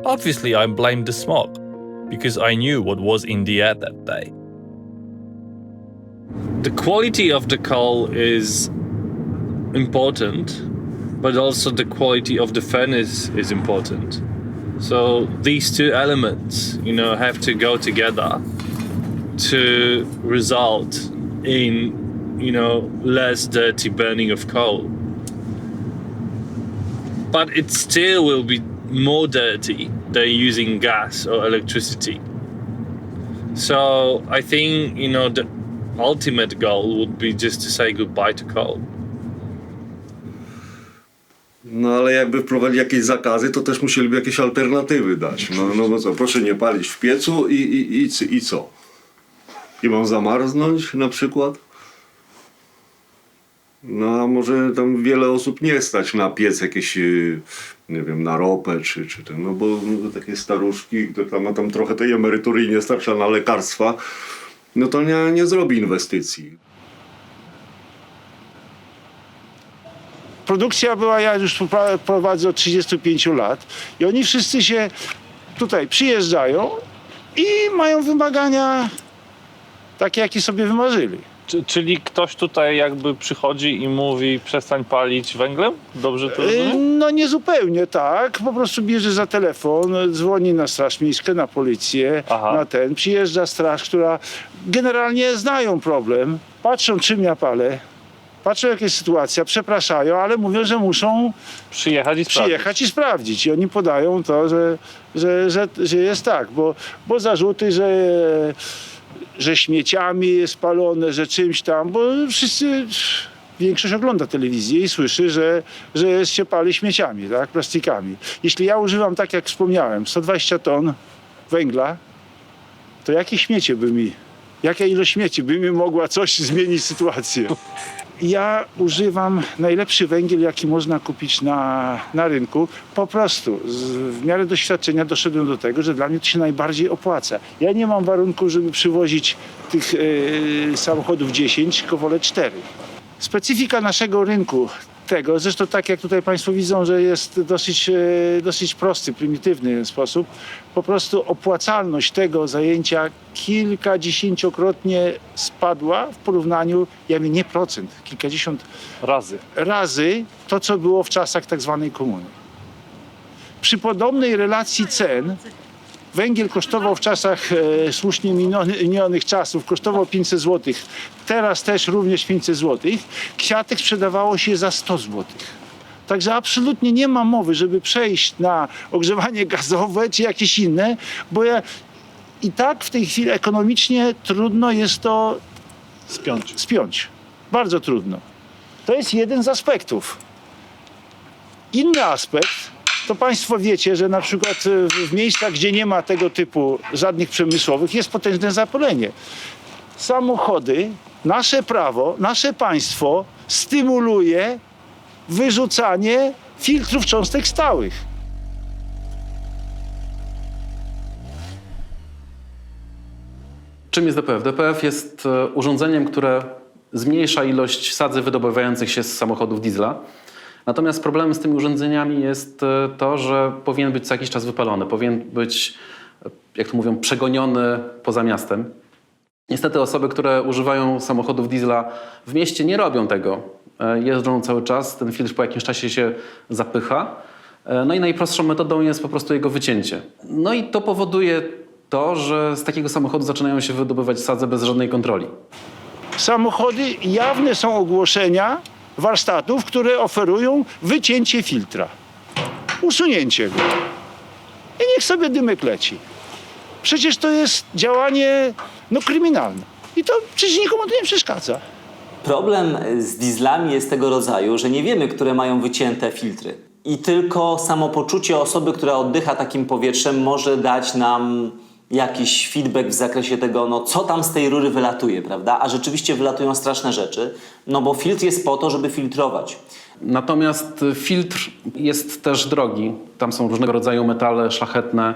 Obviously, I blamed the smog, because I knew what was in the air that day. The quality of the coal is important, but also the quality of the furnace is important. So these two elements, have to go together to result in, less dirty burning of coal. But it still will be more dirty than using gas or electricity. So I think, the ultimate goal would be just to say goodbye to coal. No ale jakby wprowadzili jakieś zakazy, to też musieliby jakieś alternatywy dać. No bo co, proszę nie palić w piecu i co? I mam zamarznąć na przykład? No a może tam wiele osób nie stać na piec jakieś, nie wiem, na ropę czy ten, no bo takie staruszki, które ma tam trochę tej emerytury i nie starcza na lekarstwa, no to nie zrobi inwestycji. produkcja była, ja już prowadzę od 35 lat i oni wszyscy się tutaj przyjeżdżają i mają wymagania takie, jakie sobie wymarzyli. Czyli ktoś tutaj jakby przychodzi i mówi przestań palić węglem? Dobrze to rozumiem? No niezupełnie tak, po prostu bierze za telefon, dzwoni na straż miejską, na policję, przyjeżdża straż, która generalnie znają problem, patrzą czym ja palę, patrzą jaka jest sytuacja, przepraszają, ale mówią, że muszą przyjechać i sprawdzić. I oni podają to, że jest tak, bo zarzuty, że śmieciami jest spalone, że czymś tam, bo większość ogląda telewizję i słyszy, że się pali śmieciami, tak, plastikami. Jeśli ja używam, tak jak wspomniałem, 120 ton węgla, to jaka ilość śmieci by mi mogła coś zmienić sytuację? Ja używam najlepszy węgiel, jaki można kupić na rynku. Po prostu w miarę doświadczenia doszedłem do tego, że dla mnie to się najbardziej opłaca. Ja nie mam warunku, żeby przywozić tych samochodów 10, tylko wolę 4. Specyfika naszego rynku zresztą tak jak tutaj Państwo widzą, że jest dosyć prosty, prymitywny sposób, po prostu opłacalność tego zajęcia kilkadziesięciokrotnie spadła w porównaniu, nie procent, kilkadziesiąt razy to, co było w czasach tak zwanej komuny. Przy podobnej relacji cen węgiel kosztował w czasach słusznie minionych czasów, kosztował 500 zł. Teraz też również 500 zł. Kwiatek sprzedawało się za 100 zł. Także absolutnie nie ma mowy, żeby przejść na ogrzewanie gazowe czy jakieś inne, bo i tak w tej chwili ekonomicznie trudno jest to spiąć. Bardzo trudno. To jest jeden z aspektów. Inny aspekt, to Państwo wiecie, że na przykład w miejscach, gdzie nie ma tego typu żadnych przemysłowych, jest potężne zapalenie. Samochody, nasze prawo, nasze państwo stymuluje wyrzucanie filtrów cząstek stałych. Czym jest DPF? DPF jest urządzeniem, które zmniejsza ilość sadzy wydobywających się z samochodów diesla. Natomiast problemem z tymi urządzeniami jest to, że powinien być co jakiś czas wypalony, powinien być, jak to mówią, przegoniony poza miastem. Niestety osoby, które używają samochodów diesla w mieście, nie robią tego. Jeżdżą cały czas, ten filtr po jakimś czasie się zapycha. No i najprostszą metodą jest po prostu jego wycięcie. No i to powoduje to, że z takiego samochodu zaczynają się wydobywać sadze bez żadnej kontroli. Samochody, jawne są ogłoszenia warsztatów, które oferują wycięcie filtra, usunięcie go i niech sobie dymek leci. Przecież to jest działanie kryminalne i to przecież nikomu to nie przeszkadza. Problem z dieslami jest tego rodzaju, że nie wiemy, które mają wycięte filtry i tylko samopoczucie osoby, która oddycha takim powietrzem, może dać nam jakiś feedback w zakresie tego, co tam z tej rury wylatuje, prawda? A rzeczywiście wylatują straszne rzeczy, bo filtr jest po to, żeby filtrować. Natomiast filtr jest też drogi. Tam są różnego rodzaju metale szlachetne.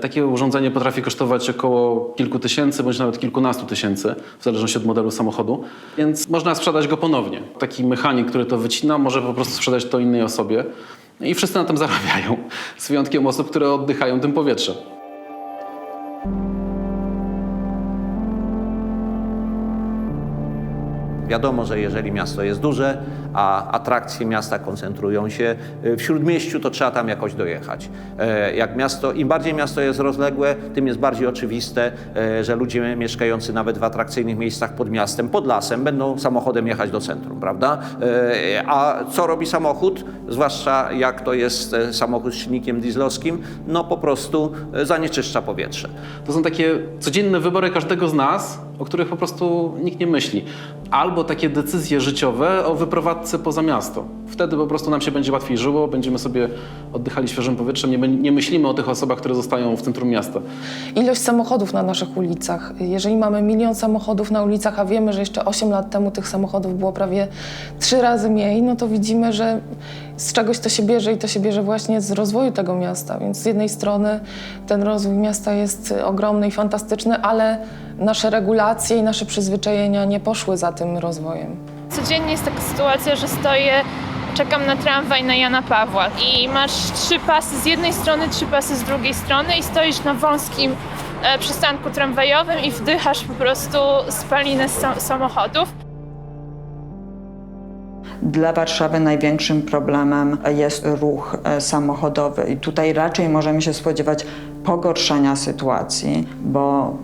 Takie urządzenie potrafi kosztować około kilku tysięcy, bądź nawet kilkunastu tysięcy, w zależności od modelu samochodu. Więc można sprzedać go ponownie. Taki mechanik, który to wycina, może po prostu sprzedać to innej osobie. I wszyscy na tym zarabiają. Z wyjątkiem osób, które oddychają tym powietrzem. Wiadomo, że jeżeli miasto jest duże, a atrakcje miasta koncentrują się w śródmieściu, to trzeba tam jakoś dojechać. Im bardziej miasto jest rozległe, tym jest bardziej oczywiste, że ludzie mieszkający nawet w atrakcyjnych miejscach pod miastem, pod lasem, będą samochodem jechać do centrum, prawda? A co robi samochód? Zwłaszcza jak to jest samochód z silnikiem dieslowskim, po prostu zanieczyszcza powietrze. To są takie codzienne wybory każdego z nas, o których po prostu nikt nie myśli. Albo takie decyzje życiowe o wyprowadzce poza miasto. Wtedy po prostu nam się będzie łatwiej żyło, będziemy sobie oddychali świeżym powietrzem, nie myślimy o tych osobach, które zostają w centrum miasta. Ilość samochodów na naszych ulicach. Jeżeli mamy 1 000 000 samochodów na ulicach, a wiemy, że jeszcze 8 lat temu tych samochodów było prawie 3 razy mniej, to widzimy, że z czegoś to się bierze i to się bierze właśnie z rozwoju tego miasta. Więc z jednej strony ten rozwój miasta jest ogromny i fantastyczny, ale nasze regulacje i nasze przyzwyczajenia nie poszły za tym rozwojem. Codziennie jest taka sytuacja, że stoję czekam na tramwaj na Jana Pawła i masz 3 pasy z jednej strony, 3 pasy z drugiej strony i stoisz na wąskim przystanku tramwajowym i wdychasz po prostu spalinę samochodów. Dla Warszawy największym problemem jest ruch samochodowy i tutaj raczej możemy się spodziewać pogorszenia sytuacji, bo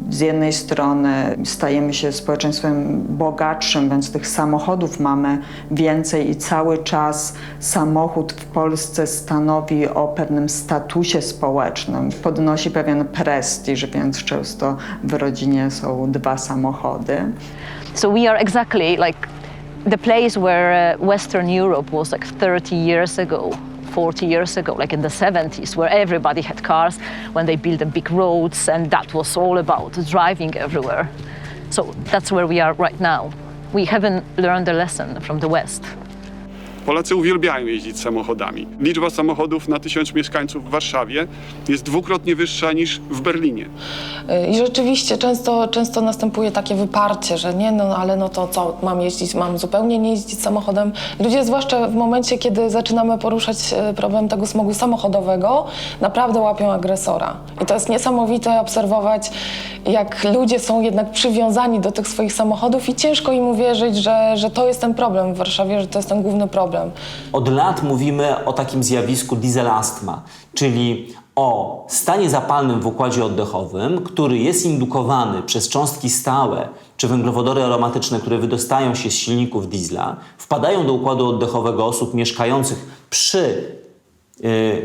z jednej strony stajemy się społeczeństwem bogatszym, więc tych samochodów mamy więcej i cały czas samochód w Polsce stanowi o pewnym statusie społecznym, podnosi pewien prestiż, więc często w rodzinie są 2 samochody. So we are exactly like the place where Western Europe was like 30 years ago. 40 years ago, like in the 70s, where everybody had cars when they built the big roads, and that was all about driving everywhere. So that's where we are right now. We haven't learned the lesson from the West. Polacy uwielbiają jeździć samochodami. Liczba samochodów na 1000 mieszkańców w Warszawie jest 2-krotnie wyższa niż w Berlinie. I rzeczywiście często następuje takie wyparcie, że nie, no ale no to co, mam jeździć, mam zupełnie nie jeździć samochodem. Ludzie, zwłaszcza w momencie, kiedy zaczynamy poruszać problem tego smogu samochodowego, naprawdę łapią agresora. I to jest niesamowite obserwować, jak ludzie są jednak przywiązani do tych swoich samochodów i ciężko im uwierzyć, że to jest ten problem w Warszawie, że to jest ten główny problem. Od lat mówimy o takim zjawisku dieselastma, czyli o stanie zapalnym w układzie oddechowym, który jest indukowany przez cząstki stałe czy węglowodory aromatyczne, które wydostają się z silników diesla, wpadają do układu oddechowego osób mieszkających przy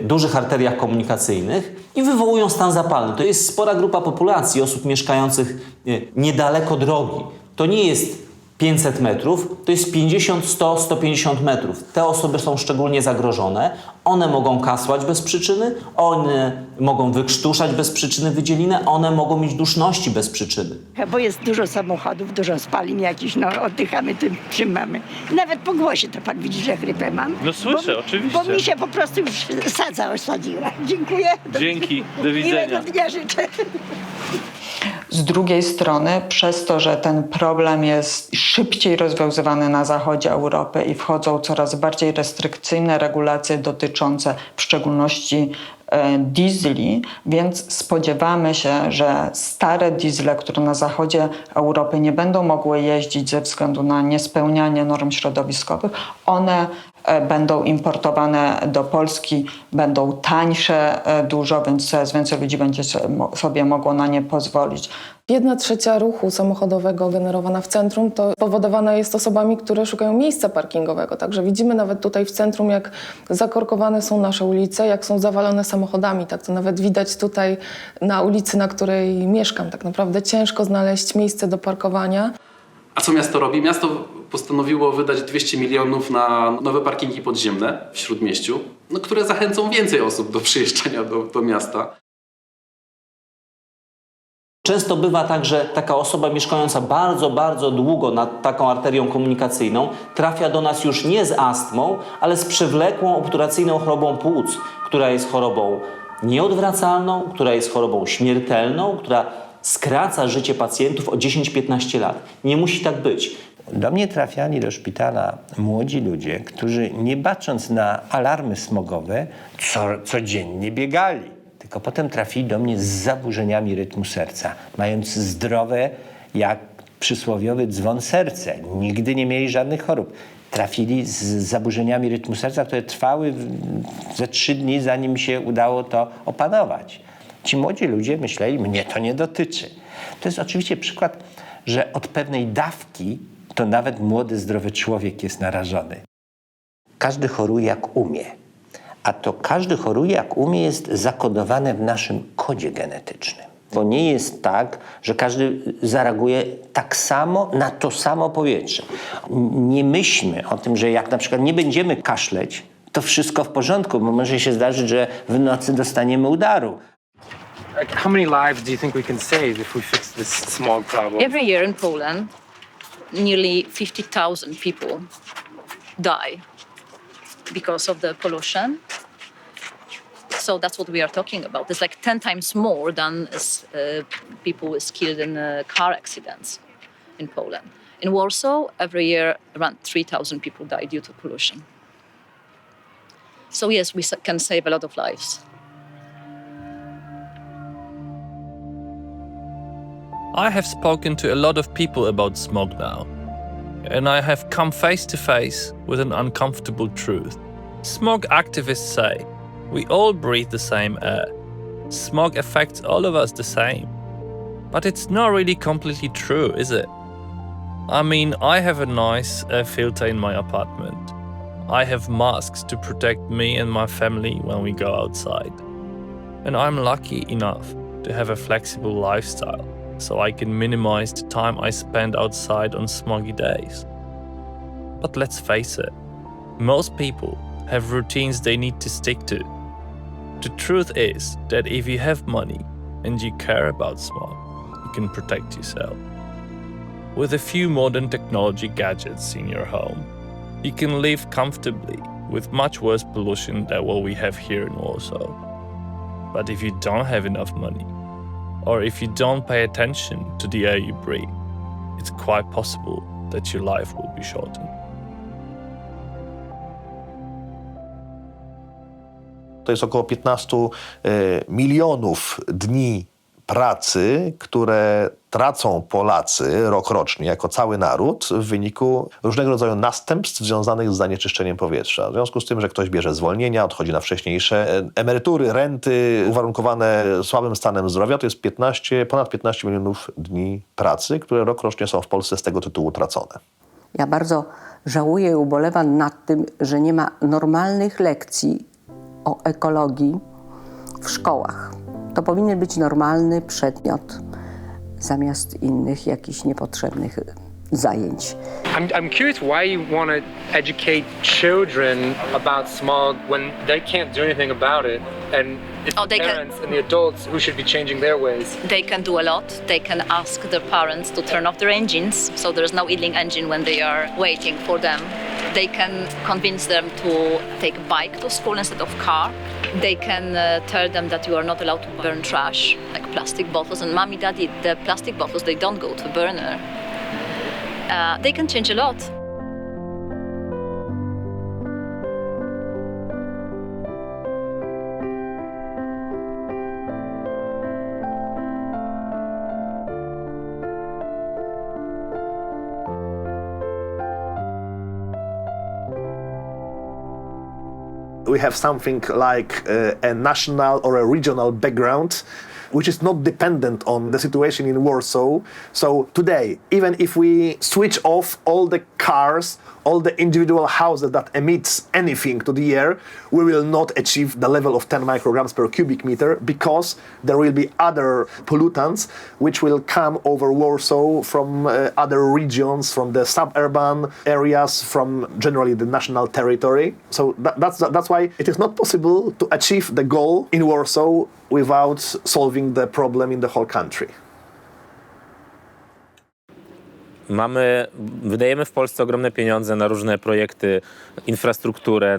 dużych arteriach komunikacyjnych i wywołują stan zapalny. To jest spora grupa populacji osób mieszkających niedaleko drogi. To nie jest 500 metrów, to jest 50, 100, 150 metrów. Te osoby są szczególnie zagrożone. One mogą kasłać bez przyczyny, one mogą wykrztuszać bez przyczyny wydzielinę, one mogą mieć duszności bez przyczyny. Bo jest dużo samochodów, dużo spalin jakichś, no oddychamy tym, czym mamy. Nawet po głosie to pan widzi, że chrypę mam. No słyszę, oczywiście. Bo mi się po prostu już sadza osadziła. Dziękuję. Dzięki, do widzenia. Miłego dnia życzę. Z drugiej strony, przez to, że ten problem jest szybciej rozwiązywany na zachodzie Europy i wchodzą coraz bardziej restrykcyjne regulacje dotyczące w szczególności diesli, więc spodziewamy się, że stare diesle, które na zachodzie Europy nie będą mogły jeździć ze względu na niespełnianie norm środowiskowych, one będą importowane do Polski, będą tańsze dużo, więc coraz więcej ludzi będzie sobie mogło na nie pozwolić. 1/3 ruchu samochodowego generowana w centrum to powodowana jest osobami, które szukają miejsca parkingowego. Także widzimy nawet tutaj w centrum, jak zakorkowane są nasze ulice, jak są zawalone samochodami. Tak to nawet widać tutaj na ulicy, na której mieszkam. Tak naprawdę ciężko znaleźć miejsce do parkowania. A co miasto robi? Miasto postanowiło wydać 200 milionów na nowe parkingi podziemne w Śródmieściu, które zachęcą więcej osób do przyjeżdżania do miasta. Często bywa tak, że taka osoba mieszkająca bardzo, bardzo długo nad taką arterią komunikacyjną trafia do nas już nie z astmą, ale z przewlekłą obturacyjną chorobą płuc, która jest chorobą nieodwracalną, która jest chorobą śmiertelną, która skraca życie pacjentów o 10-15 lat. Nie musi tak być. Do mnie trafiali do szpitala młodzi ludzie, którzy nie bacząc na alarmy smogowe, codziennie biegali. Tylko potem trafili do mnie z zaburzeniami rytmu serca, mając zdrowe, jak przysłowiowy dzwon serce. Nigdy nie mieli żadnych chorób. Trafili z zaburzeniami rytmu serca, które trwały ze 3 dni, zanim się udało to opanować. Ci młodzi ludzie myśleli, mnie to nie dotyczy. To jest oczywiście przykład, że od pewnej dawki to nawet młody, zdrowy człowiek jest narażony. Każdy choruje jak umie. A to każdy choruje jak umie jest zakodowane w naszym kodzie genetycznym. Bo nie jest tak, że każdy zareaguje tak samo na to samo powietrze. Nie myślmy o tym, że jak na przykład nie będziemy kaszleć, to wszystko w porządku, bo może się zdarzyć, że w nocy dostaniemy udaru. How many lives do you think we can save if we fix this smog problem? Every year in Poland, nearly 50,000 people die because of the pollution. So that's what we are talking about. It's like 10 times more than people is killed in car accidents in Poland. In Warsaw, every year around 3,000 people die due to pollution. So yes, we can save a lot of lives. I have spoken to a lot of people about smog now, and I have come face to face with an uncomfortable truth. Smog activists say we all breathe the same air. Smog affects all of us the same. But it's not really completely true, is it? I mean, I have a nice air filter in my apartment. I have masks to protect me and my family when we go outside. And I'm lucky enough to have a flexible lifestyle, so I can minimize the time I spend outside on smoggy days. But let's face it, most people have routines they need to stick to. The truth is that if you have money and you care about smog, you can protect yourself. With a few modern technology gadgets in your home, you can live comfortably with much worse pollution than what we have here in Warsaw. But if you don't have enough money, or if you don't pay attention to the air you breathe, it's quite possible that your life will be shortened. To jest około 15 milionów dni pracy, które tracą Polacy rokrocznie jako cały naród w wyniku różnego rodzaju następstw związanych z zanieczyszczeniem powietrza. W związku z tym, że ktoś bierze zwolnienia, odchodzi na wcześniejsze emerytury, renty uwarunkowane słabym stanem zdrowia, to jest ponad 15 milionów dni pracy, które rokrocznie są w Polsce z tego tytułu tracone. Ja bardzo żałuję i ubolewam nad tym, że nie ma normalnych lekcji o ekologii w szkołach. To powinien być normalny przedmiot zamiast innych jakichś niepotrzebnych zajęć. I'm curious why you want to educate children about smog when they can't do anything about it, and it's the parents and the adults who should be changing their ways. They can do a lot. They can ask their parents to turn off their engines, so there's no idling engine when they are waiting for them. They can convince them to take a bike to school instead of car. They can tell them that you are not allowed to burn trash, like plastic bottles. And mommy, daddy, the plastic bottles, they don't go to the burner. They can change a lot. We have something like a national or a regional background, which is not dependent on the situation in Warsaw. So today, even if we switch off all the cars, all the individual houses that emits anything to the air, we will not achieve the level of 10 micrograms per cubic meter because there will be other pollutants which will come over Warsaw from other regions, from the suburban areas, from generally the national territory. So that's why it is not possible to achieve the goal in Warsaw without solving the problem in the whole country. Wydajemy w Polsce ogromne pieniądze na różne projekty, infrastrukturę,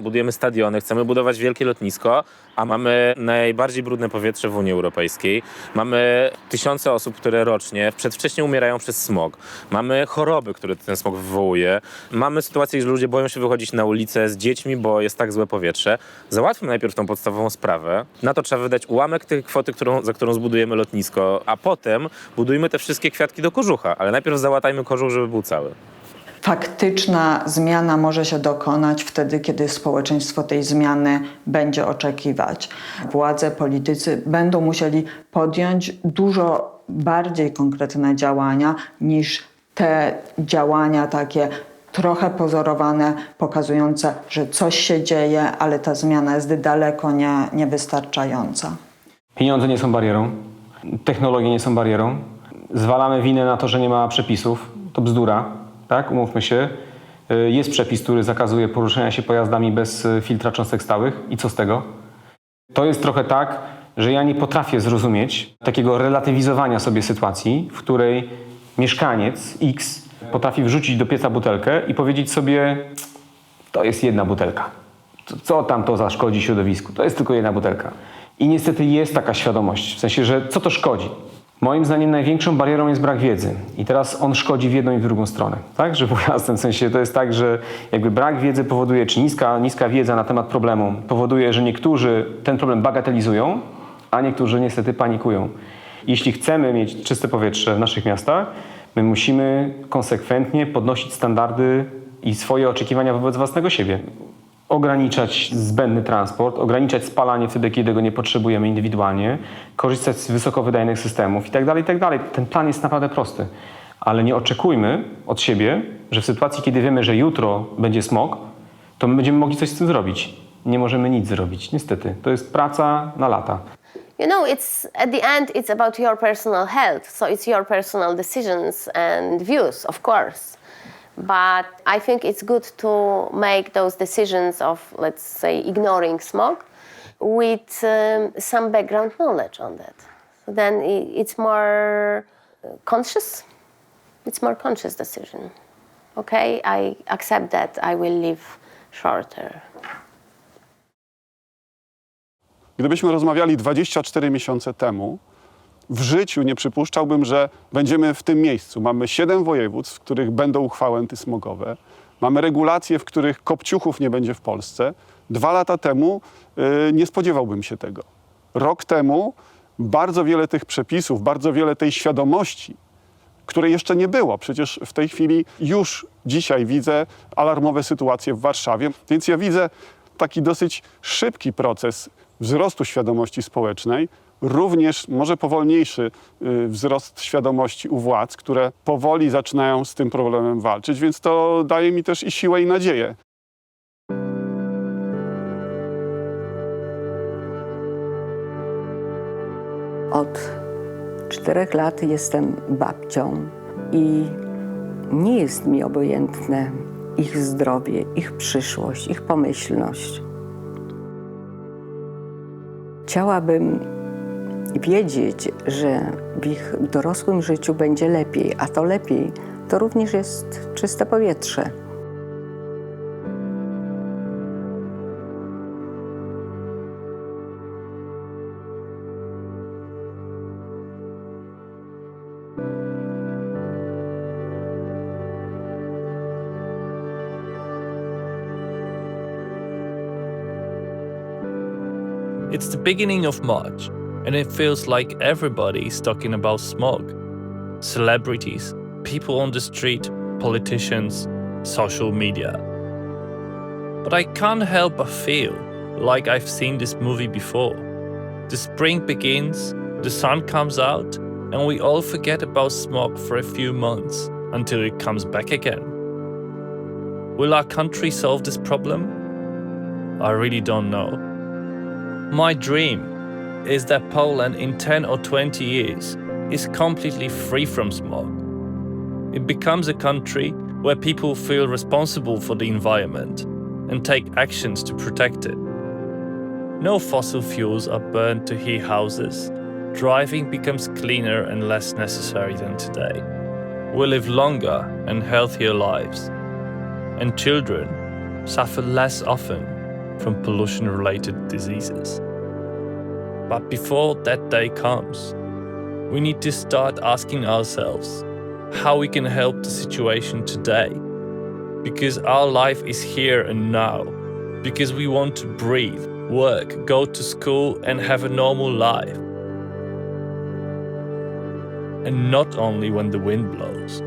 budujemy stadiony, chcemy budować wielkie lotnisko, a mamy najbardziej brudne powietrze w Unii Europejskiej. Mamy tysiące osób, które rocznie przedwcześnie umierają przez smog. Mamy choroby, które ten smog wywołuje. Mamy sytuację, że ludzie boją się wychodzić na ulicę z dziećmi, bo jest tak złe powietrze. Załatwmy najpierw tą podstawową sprawę. Na to trzeba wydać ułamek tej kwoty, za którą zbudujemy lotnisko, a potem budujmy te wszystkie kwiatki do kożucha, ale najpierw załatajmy kożuch, żeby był cały. Faktyczna zmiana może się dokonać wtedy, kiedy społeczeństwo tej zmiany będzie oczekiwać. Władze, politycy będą musieli podjąć dużo bardziej konkretne działania niż te działania takie trochę pozorowane, pokazujące, że coś się dzieje, ale ta zmiana jest daleko niewystarczająca. Pieniądze nie są barierą, technologie nie są barierą. Zwalamy winę na to, że nie ma przepisów. To bzdura. Tak, umówmy się. Jest przepis, który zakazuje poruszania się pojazdami bez filtra cząstek stałych. I co z tego? To jest trochę tak, że ja nie potrafię zrozumieć takiego relatywizowania sobie sytuacji, w której mieszkaniec X potrafi wrzucić do pieca butelkę i powiedzieć sobie, to jest jedna butelka. Co tam to zaszkodzi środowisku? To jest tylko jedna butelka. I niestety jest taka świadomość, w sensie, że co to szkodzi? Moim zdaniem największą barierą jest brak wiedzy i teraz on szkodzi w jedną i w drugą stronę, tak? Żeby było jasne, w sensie to jest tak, że jakby brak wiedzy powoduje, czy niska wiedza na temat problemu powoduje, że niektórzy ten problem bagatelizują, a niektórzy niestety panikują. Jeśli chcemy mieć czyste powietrze w naszych miastach, my musimy konsekwentnie podnosić standardy i swoje oczekiwania wobec własnego siebie. Ograniczać zbędny transport, ograniczać spalanie wtedy, kiedy go nie potrzebujemy indywidualnie, korzystać z wysokowydajnych systemów itd., itd. Ten plan jest naprawdę prosty, ale nie oczekujmy od siebie, że w sytuacji, kiedy wiemy, że jutro będzie smog, to my będziemy mogli coś z tym zrobić. Nie możemy nic zrobić, niestety. To jest praca na lata. You know, at the end, it's about your personal health, so it's your personal decisions and views, of course. But I think it's good to make those decisions of, let's say, ignoring smog with some background knowledge on that. So then it's more conscious. It's more conscious decision. Okay, I accept that I will live shorter. Gdybyśmy rozmawiali 24 miesiące temu, w życiu nie przypuszczałbym, że będziemy w tym miejscu. Mamy 7 województw, w których będą uchwały antysmogowe. Mamy regulacje, w których kopciuchów nie będzie w Polsce. 2 lata temu nie spodziewałbym się tego. Rok temu bardzo wiele tych przepisów, bardzo wiele tej świadomości, której jeszcze nie było. Przecież w tej chwili już dzisiaj widzę alarmowe sytuacje w Warszawie. Więc ja widzę taki dosyć szybki proces wzrostu świadomości społecznej, również może powolniejszy wzrost świadomości u władz, które powoli zaczynają z tym problemem walczyć, więc to daje mi też i siłę, i nadzieję. Od 4 lat jestem babcią i nie jest mi obojętne ich zdrowie, ich przyszłość, ich pomyślność. Chciałabym wiedzieć, że w ich dorosłym życiu będzie lepiej, a to lepiej to również jest czyste powietrze. It's the beginning of March, and it feels like everybody is talking about smog. Celebrities, people on the street, politicians, social media. But I can't help but feel like I've seen this movie before. The spring begins, the sun comes out, and we all forget about smog for a few months until it comes back again. Will our country solve this problem? I really don't know. My dream is that Poland in 10 or 20 years is completely free from smog. It becomes a country where people feel responsible for the environment and take actions to protect it. No fossil fuels are burned to heat houses. Driving becomes cleaner and less necessary than today. We live longer and healthier lives. And children suffer less often from pollution-related diseases. But before that day comes, we need to start asking ourselves how we can help the situation today. Because our life is here and now. Because we want to breathe, work, go to school and have a normal life. And not only when the wind blows.